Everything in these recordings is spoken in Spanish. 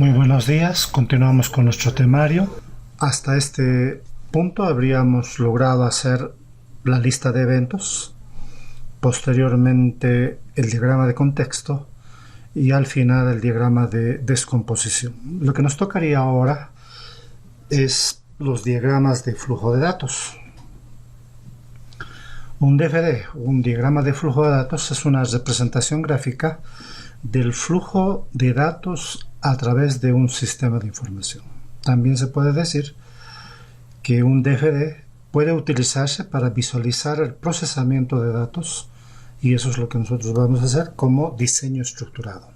Muy buenos días, continuamos con nuestro temario. Hasta este punto habríamos logrado hacer la lista de eventos, posteriormente el diagrama de contexto y al final el diagrama de descomposición. Lo que nos tocaría ahora es los diagramas de flujo de datos. Un DFD, un diagrama de flujo de datos, es una representación gráfica del flujo de datos a través de un sistema de información. También se puede decir que un DFD puede utilizarse para visualizar el procesamiento de datos, y eso es lo que nosotros vamos a hacer como diseño estructurado.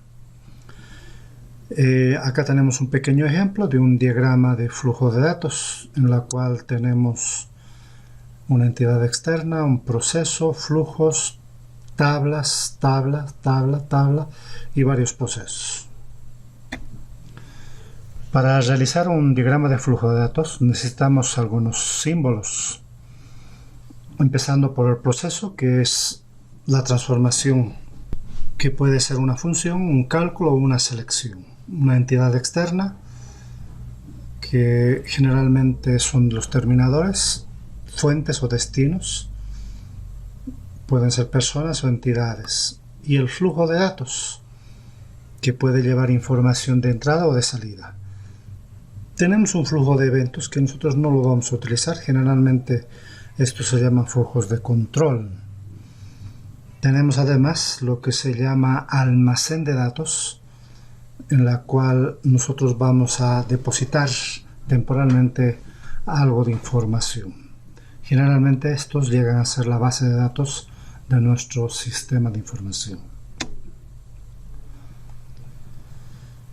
Acá tenemos un pequeño ejemplo de un diagrama de flujo de datos en la cual tenemos una entidad externa, un proceso, flujos, tablas, tabla y varios procesos. Para realizar un diagrama de flujo de datos necesitamos algunos símbolos, empezando por el proceso, que es la transformación, que puede ser una función, un cálculo o una selección. Una entidad externa, que generalmente son los terminadores, fuentes o destinos, pueden ser personas o entidades, y el flujo de datos, que puede llevar información de entrada o de salida. Tenemos un flujo de eventos que nosotros no lo vamos a utilizar, generalmente estos se llaman flujos de control. Tenemos además lo que se llama almacén de datos, en la cual nosotros vamos a depositar temporalmente algo de información. Generalmente estos llegan a ser la base de datos de nuestro sistema de información.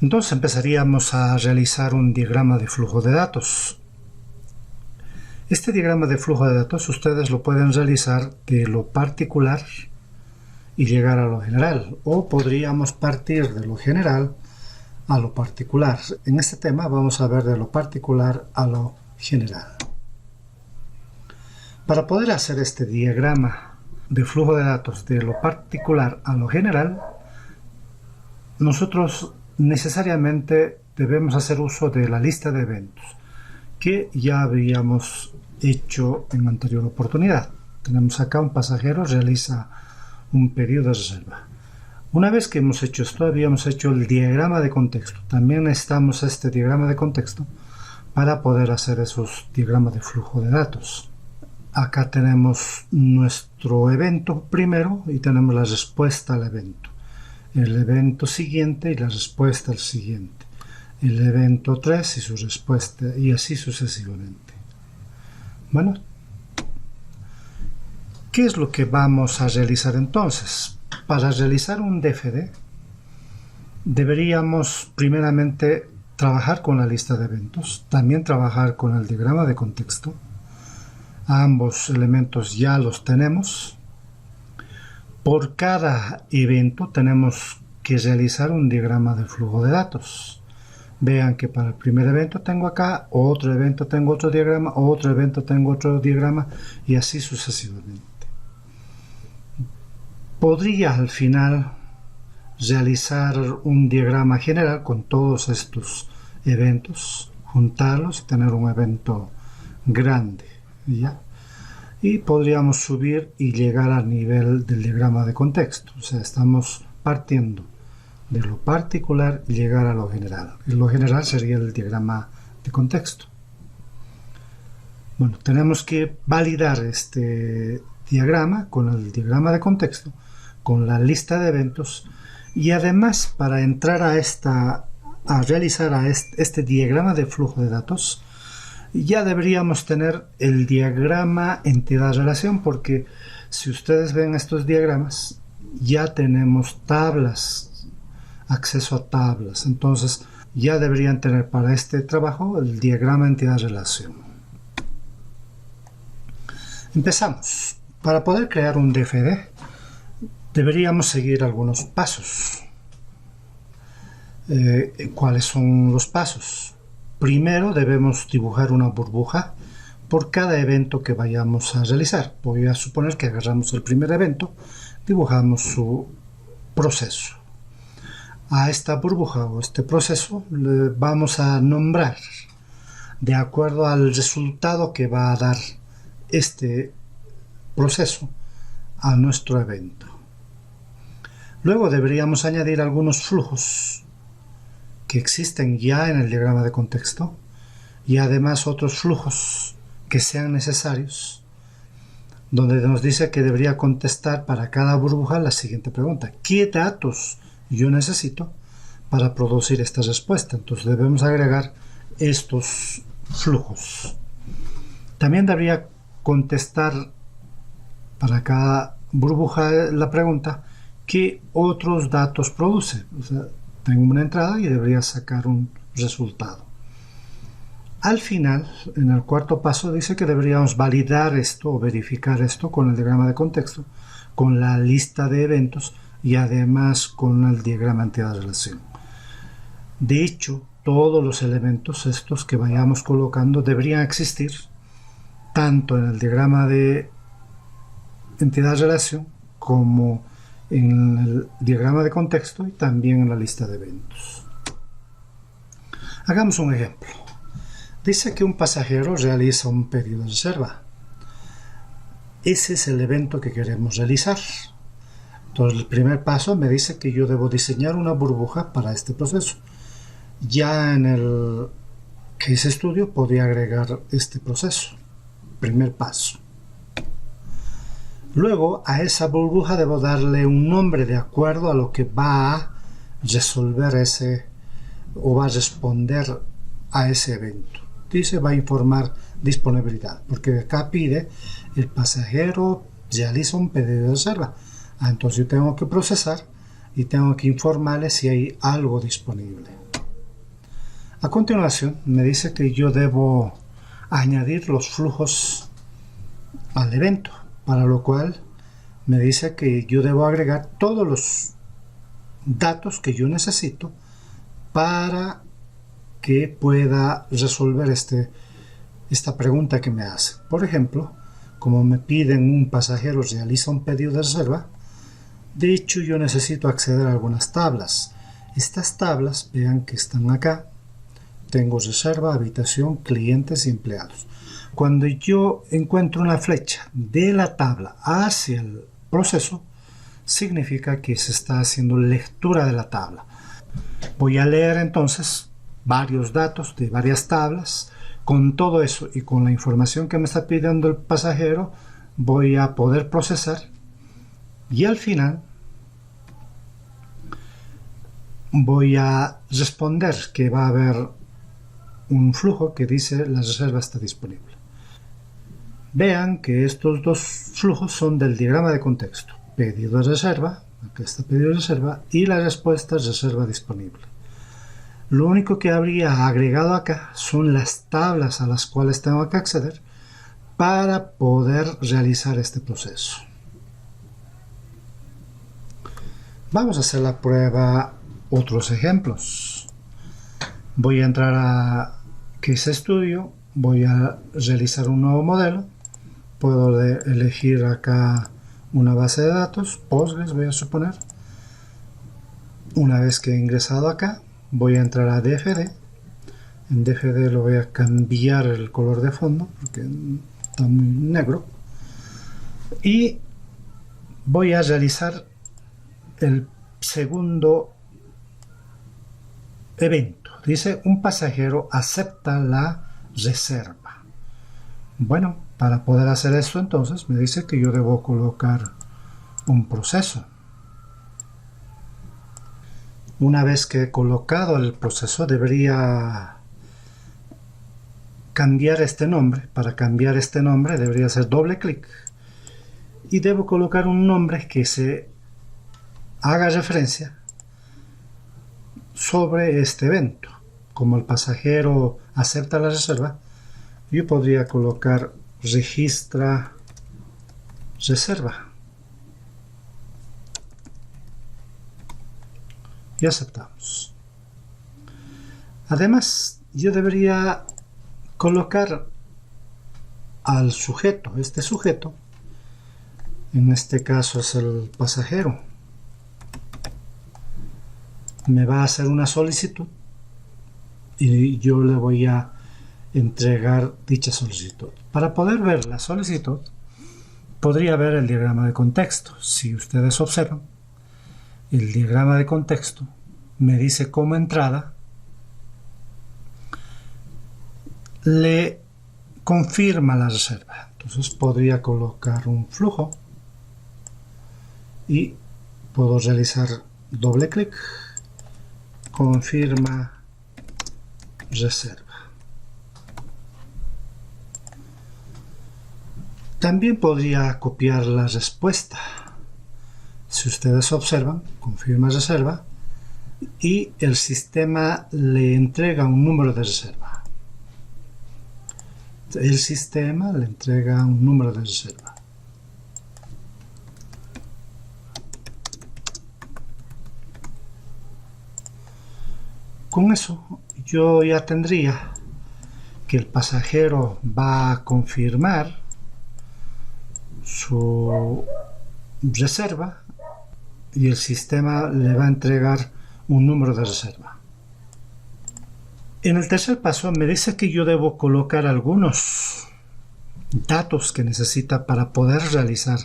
Entonces empezaríamos a realizar un diagrama de flujo de datos. Este diagrama de flujo de datos ustedes lo pueden realizar de lo particular y llegar a lo general, o podríamos partir de lo general a lo particular. En este tema vamos a ver de lo particular a lo general. Para poder hacer este diagrama de flujo de datos de lo particular a lo general, nosotros necesariamente debemos hacer uso de la lista de eventos que ya habíamos hecho en anterior oportunidad. Tenemos acá un pasajero realiza un pedido de reserva. Una vez que hemos hecho esto, habíamos hecho el diagrama de contexto. También necesitamos este diagrama de contexto para poder hacer esos diagramas de flujo de datos. Acá tenemos nuestro evento primero y tenemos la respuesta al evento. El evento siguiente y la respuesta al siguiente. El evento 3 y su respuesta, y así sucesivamente. Bueno, ¿qué es lo que vamos a realizar entonces? Para realizar un DFD deberíamos primeramente trabajar con la lista de eventos, también trabajar con el diagrama de contexto. Ambos elementos ya los tenemos. Por cada evento tenemos que realizar un diagrama de flujo de datos. Vean que para el primer evento tengo acá, otro evento tengo otro diagrama, otro evento tengo otro diagrama, y así sucesivamente. Podría al final realizar un diagrama general con todos estos eventos, juntarlos y tener un evento grande, ¿ya? Y podríamos subir y llegar al nivel del diagrama de contexto. O sea, estamos partiendo de lo particular y llegar a lo general. Y lo general sería el diagrama de contexto. Bueno, tenemos que validar este diagrama con el diagrama de contexto, con la lista de eventos, y además para entrar a realizar este diagrama de flujo de datos, ya deberíamos tener el diagrama entidad-relación, porque si ustedes ven estos diagramas, ya tenemos tablas, acceso a tablas. Entonces ya deberían tener para este trabajo el diagrama entidad-relación. Empezamos. Para poder crear un DFD deberíamos seguir algunos pasos. ¿Cuáles son los pasos? Primero debemos dibujar una burbuja por cada evento que vayamos a realizar. Voy a suponer que agarramos el primer evento, dibujamos su proceso. A esta burbuja o este proceso le vamos a nombrar de acuerdo al resultado que va a dar este proceso a nuestro evento. Luego deberíamos añadir algunos flujos que existen ya en el diagrama de contexto y además otros flujos que sean necesarios, donde nos dice que debería contestar para cada burbuja la siguiente pregunta: ¿qué datos yo necesito para producir esta respuesta? Entonces debemos agregar estos flujos. También debería contestar para cada burbuja la pregunta: ¿qué otros datos produce? O sea, tengo una entrada y debería sacar un resultado. Al final, en el cuarto paso, dice que deberíamos validar esto o verificar esto con el diagrama de contexto, con la lista de eventos y además con el diagrama entidad-relación. De hecho, todos los elementos estos que vayamos colocando deberían existir tanto en el diagrama de entidad-relación como en el diagrama de contexto y también en la lista de eventos. Hagamos un ejemplo. Dice que un pasajero realiza un pedido de reserva. Ese es el evento que queremos realizar. Entonces, el primer paso me dice que yo debo diseñar una burbuja para este proceso. Ya en el Case Studio podría agregar este proceso. Primer paso. Luego, a esa burbuja debo darle un nombre de acuerdo a lo que va a resolver ese o va a responder a ese evento. Dice, va a informar disponibilidad, porque acá pide el pasajero realiza un pedido de reserva. Entonces yo tengo que procesar y tengo que informarle si hay algo disponible. A continuación me dice que yo debo añadir los flujos al evento, para lo cual me dice que yo debo agregar todos los datos que yo necesito para que pueda resolver esta pregunta que me hace. Por ejemplo, como me piden un pasajero realiza un pedido de reserva, de hecho yo necesito acceder a algunas tablas. Estas tablas, vean que están acá. Tengo reserva, habitación, clientes y empleados. Cuando yo encuentro una flecha de la tabla hacia el proceso, significa que se está haciendo lectura de la tabla. Voy a leer entonces varios datos de varias tablas. Con todo eso y con la información que me está pidiendo el pasajero, voy a poder procesar y al final voy a responder que va a haber un flujo que dice la reserva está disponible. Vean que estos dos flujos son del diagrama de contexto: pedido de reserva, acá está pedido de reserva, y la respuesta es reserva disponible. Lo único que habría agregado acá son las tablas a las cuales tengo que acceder para poder realizar este proceso. Vamos a hacer la prueba otros ejemplos. Voy a entrar a Case Studio, voy a realizar un nuevo modelo. Puedo elegir acá una base de datos, Postgres voy a suponer. Una vez que he ingresado acá, voy a entrar a DFD. En DFD lo voy a cambiar el color de fondo porque está muy negro. Y voy a realizar el segundo evento. Dice, un pasajero acepta la reserva. Bueno, para poder hacer esto entonces me dice que yo debo colocar un proceso. Una vez que he colocado el proceso, debería cambiar este nombre. Para cambiar este nombre debería hacer doble clic y debo colocar un nombre que se haga referencia sobre este evento. Como el pasajero acepta la reserva, yo podría colocar registra reserva y aceptamos. Además, yo debería colocar al sujeto, este sujeto, en este caso es el pasajero. me va a hacer una solicitud y yo le voy a entregar dicha solicitud. Para poder ver la solicitud, podría ver el diagrama de contexto. Si ustedes observan, el diagrama de contexto me dice como entrada, le confirma la reserva. Entonces podría colocar un flujo y puedo realizar doble clic, confirma reserva. También podría copiar la respuesta. Si ustedes observan, confirma reserva y el sistema le entrega un número de reserva. El sistema le entrega un número de reserva. Con eso yo ya tendría que el pasajero va a confirmar su reserva y el sistema le va a entregar un número de reserva. En el tercer paso me dice que yo debo colocar algunos datos que necesita para poder realizar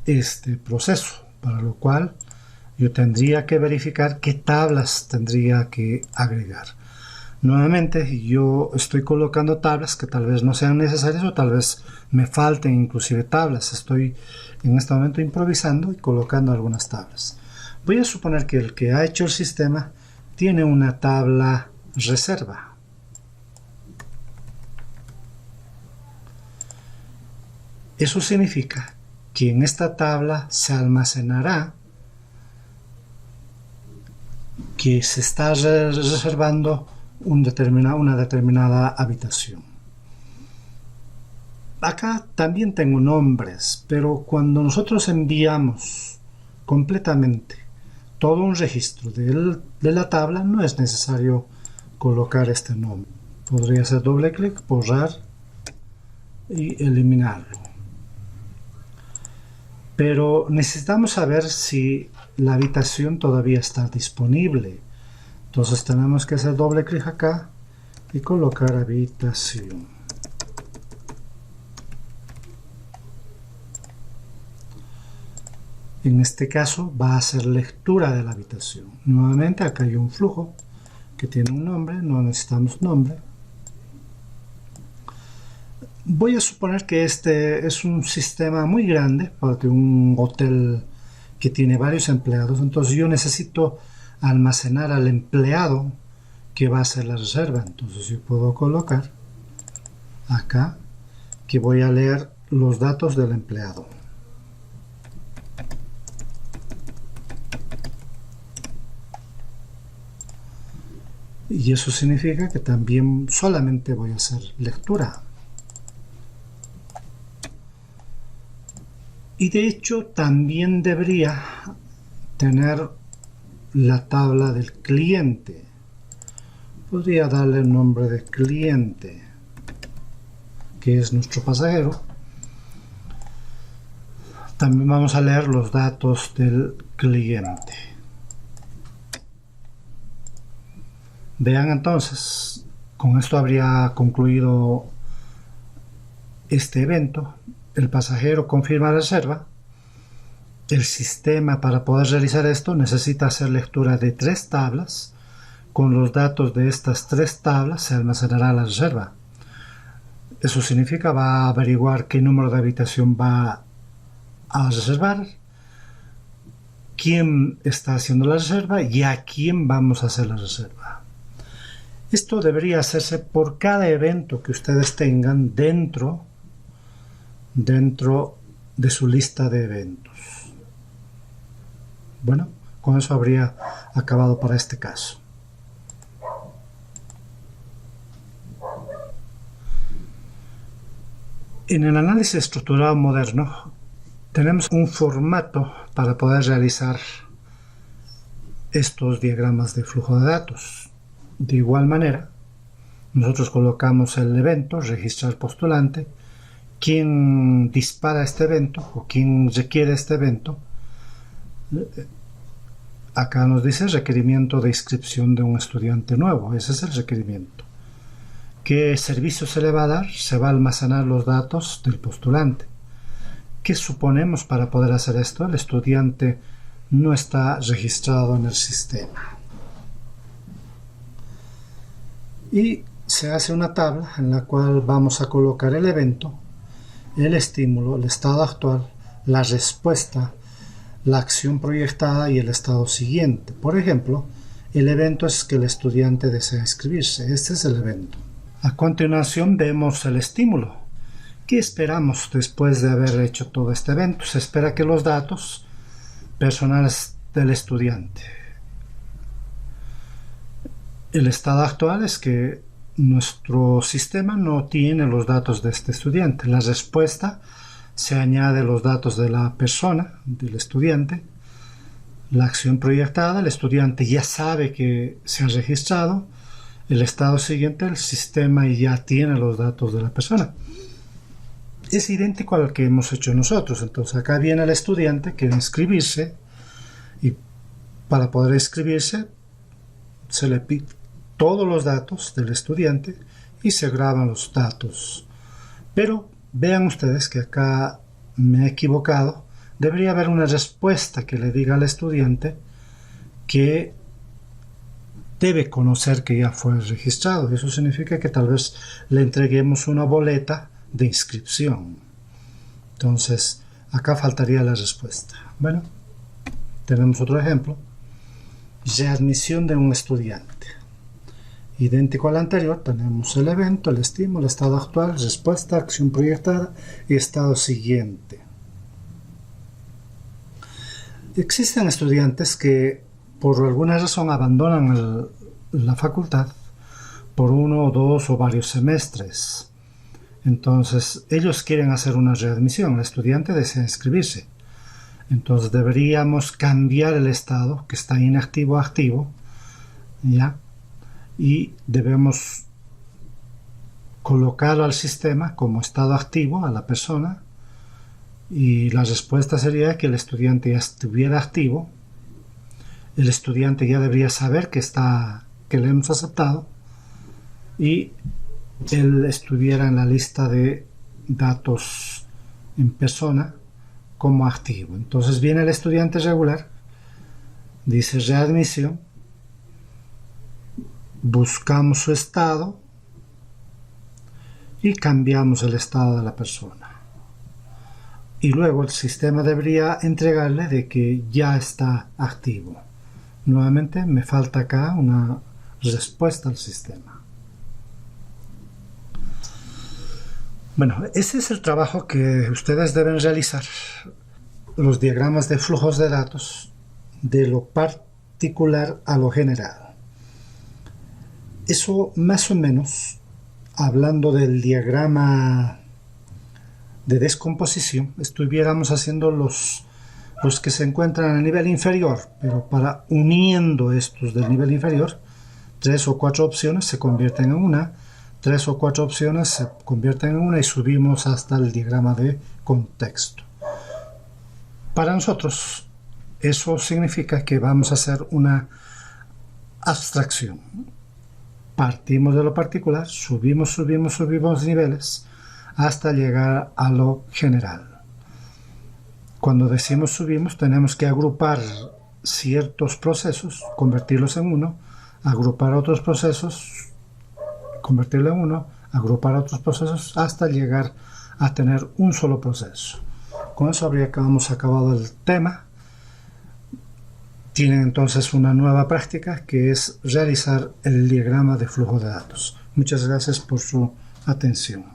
este proceso, para lo cual yo tendría que verificar qué tablas tendría que agregar. Nuevamente yo estoy colocando tablas que tal vez no sean necesarias o tal vez me falten inclusive tablas. Estoy en este momento improvisando y colocando algunas tablas. Voy a suponer que el que ha hecho el sistema tiene una tabla reserva. Eso significa que en esta tabla se almacenará que se está reservando una determinada habitación. Acá también tengo nombres, pero cuando nosotros enviamos completamente todo un registro de la tabla, no es necesario colocar este nombre. Podría hacer doble clic, borrar y eliminarlo. Pero necesitamos saber si la habitación todavía está disponible. Entonces tenemos que hacer doble clic acá y colocar habitación. En este caso va a hacer lectura de la habitación. Nuevamente acá hay un flujo que tiene un nombre, no necesitamos nombre. Voy a suponer que este es un sistema muy grande, porque un hotel que tiene varios empleados, entonces yo necesito almacenar al empleado que va a hacer la reserva. Entonces yo puedo colocar acá que voy a leer los datos del empleado. Y eso significa que también solamente voy a hacer lectura. Y de hecho también debería tener la tabla del cliente. Podría darle el nombre de cliente, que es nuestro pasajero. También vamos a leer los datos del cliente. Vean entonces, con esto habría concluido este evento. El pasajero confirma la reserva. El sistema, para poder realizar esto, necesita hacer lectura de 3 tablas. Con los datos de estas 3 tablas se almacenará la reserva. Eso significa va a averiguar qué número de habitación va a reservar, quién está haciendo la reserva y a quién vamos a hacer la reserva. Esto debería hacerse por cada evento que ustedes tengan dentro de su lista de eventos. Bueno, con eso habría acabado para este caso. En el análisis estructurado moderno tenemos un formato para poder realizar estos diagramas de flujo de datos. De igual manera, nosotros colocamos el evento, registrar postulante, quién dispara este evento o quién requiere este evento, acá nos dice requerimiento de inscripción de un estudiante nuevo. Ese es el requerimiento. ¿Qué servicio se le va a dar? Se va a almacenar los datos del postulante. ¿Qué suponemos para poder hacer esto? El estudiante no está registrado en el sistema. Y se hace una tabla en la cual vamos a colocar el evento, el estímulo, el estado actual, la respuesta, la acción proyectada y el estado siguiente. Por ejemplo, el evento es que el estudiante desea inscribirse. Este es el evento. A continuación vemos el estímulo. ¿Qué esperamos después de haber hecho todo este evento? Se espera que los datos personales del estudiante. El estado actual es que nuestro sistema no tiene los datos de este estudiante. La respuesta se añade los datos de la persona, del estudiante. La acción proyectada, el estudiante ya sabe que se ha registrado. El estado siguiente, el sistema ya tiene los datos de la persona. Es idéntico al que hemos hecho nosotros. Entonces acá viene el estudiante que quiere inscribirse y para poder inscribirse se le pide todos los datos del estudiante y se graban los datos. Pero vean ustedes que acá me he equivocado. Debería haber una respuesta que le diga al estudiante que debe conocer que ya fue registrado. Eso significa que tal vez le entreguemos una boleta de inscripción. Entonces acá faltaría la respuesta. Bueno, tenemos otro ejemplo. Readmisión de un estudiante. Idéntico al anterior, tenemos el evento, el estímulo, el estado actual, respuesta, acción proyectada y estado siguiente. Existen estudiantes que por alguna razón abandonan la facultad por 1, 2 o varios semestres. Entonces, ellos quieren hacer una readmisión. El estudiante desea inscribirse. Entonces, deberíamos cambiar el estado, que está inactivo a activo, ¿ya? Y debemos colocarlo al sistema como estado activo a la persona. Y la respuesta sería que el estudiante ya estuviera activo. El estudiante ya debería saber que le hemos aceptado. Y él estuviera en la lista de datos en persona como activo. Entonces viene el estudiante regular, dice readmisión, buscamos su estado y cambiamos el estado de la persona. Y luego el sistema debería entregarle de que ya está activo. Nuevamente me falta acá una respuesta al sistema. Bueno, ese es el trabajo que ustedes deben realizar. Los diagramas de flujos de datos de lo particular a lo general. Eso más o menos, hablando del diagrama de descomposición, estuviéramos haciendo los que se encuentran a nivel inferior, pero uniendo estos del nivel inferior, 3 o 4 opciones se convierten en una, 3 o 4 opciones se convierten en una y subimos hasta el diagrama de contexto. Para nosotros, eso significa que vamos a hacer una abstracción. Partimos de lo particular, subimos niveles hasta llegar a lo general. Cuando decimos subimos, tenemos que agrupar ciertos procesos, convertirlos en uno, agrupar otros procesos, convertirlo en uno, agrupar otros procesos hasta llegar a tener un solo proceso. Con eso habríamos acabado el tema. Tienen entonces una nueva práctica que es realizar el diagrama de flujo de datos. Muchas gracias por su atención.